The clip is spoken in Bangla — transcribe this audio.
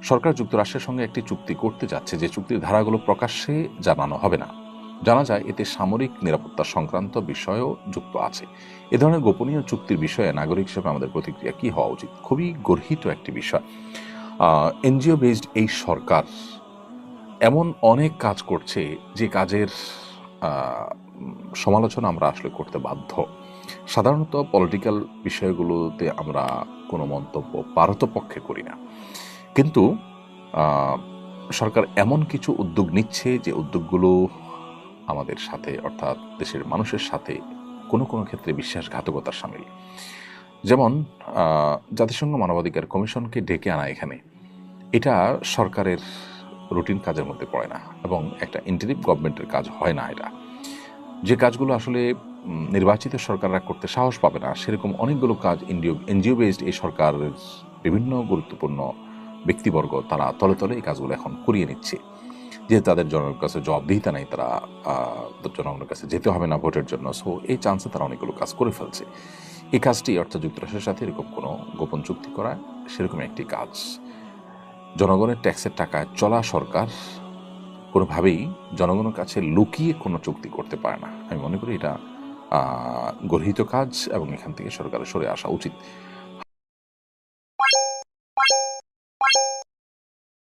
সরকার যুক্তরাষ্ট্রের সঙ্গে একটি চুক্তি করতে যাচ্ছে, যে চুক্তির ধারাগুলো প্রকাশ্যে জানানো হবে না। জানা যায় এতে সামরিক নিরাপত্তা সংক্রান্ত বিষয়ও যুক্ত আছে। এ ধরনের গোপনীয় চুক্তির বিষয়ে নাগরিক হিসেবে আমাদের প্রতিক্রিয়া কি হওয়া উচিত? খুবই গর্হিত একটি বিষয়। এনজিও বেসড এই সরকার এমন অনেক কাজ করছে যে কাজের সমালোচনা আমরা আসলে করতে বাধ্য। সাধারণত পলিটিক্যাল বিষয়গুলোতে আমরা কোনো মন্তব্য পারতপক্ষে করি না, কিন্তু সরকার এমন কিছু উদ্যোগ নিচ্ছে যে উদ্যোগগুলো আমাদের সাথে, অর্থাৎ দেশের মানুষের সাথে কোনো কোনো ক্ষেত্রে বিশ্বাসঘাতকতার সামিল। যেমন জাতিসংঘ মানবাধিকার কমিশনকে ডেকে আনা এখানে, এটা সরকারের রুটিন কাজের মধ্যে পড়ে না এবং একটা ইন্টারিম গভর্নমেন্টের কাজ হয় না। এটা যে কাজগুলো আসলে নির্বাচিত সরকাররা করতে সাহস পাবে না, সেরকম অনেকগুলো কাজ এনজিও বেসড এই সরকারের বিভিন্ন গুরুত্বপূর্ণ ব্যক্তিবর্গ তারা তলে তলে এই কাজগুলো এখন করিয়ে নিচ্ছে। যেহেতু তাদের জনগণের কাছে জবাবদিহিতা নেই, তারা জনগণের কাছে যেতে হবে না ভোটের জন্য, সো এই চান্সে তারা অনেকগুলো কাজ করে ফেলছে। এই কাজটি অর্থাৎ যুক্তরাষ্ট্রের সাথে এরকম কোনো গোপন চুক্তি করা, সেরকম একটি কাজ। জনগণের ট্যাক্সের টাকায় চলা সরকার কোনোভাবেই জনগণের কাছে লুকিয়ে কোনো চুক্তি করতে পারে না। আমি মনে করি এটা গর্হিত কাজ এবং এখান থেকে সরকারের সরে আসা উচিত।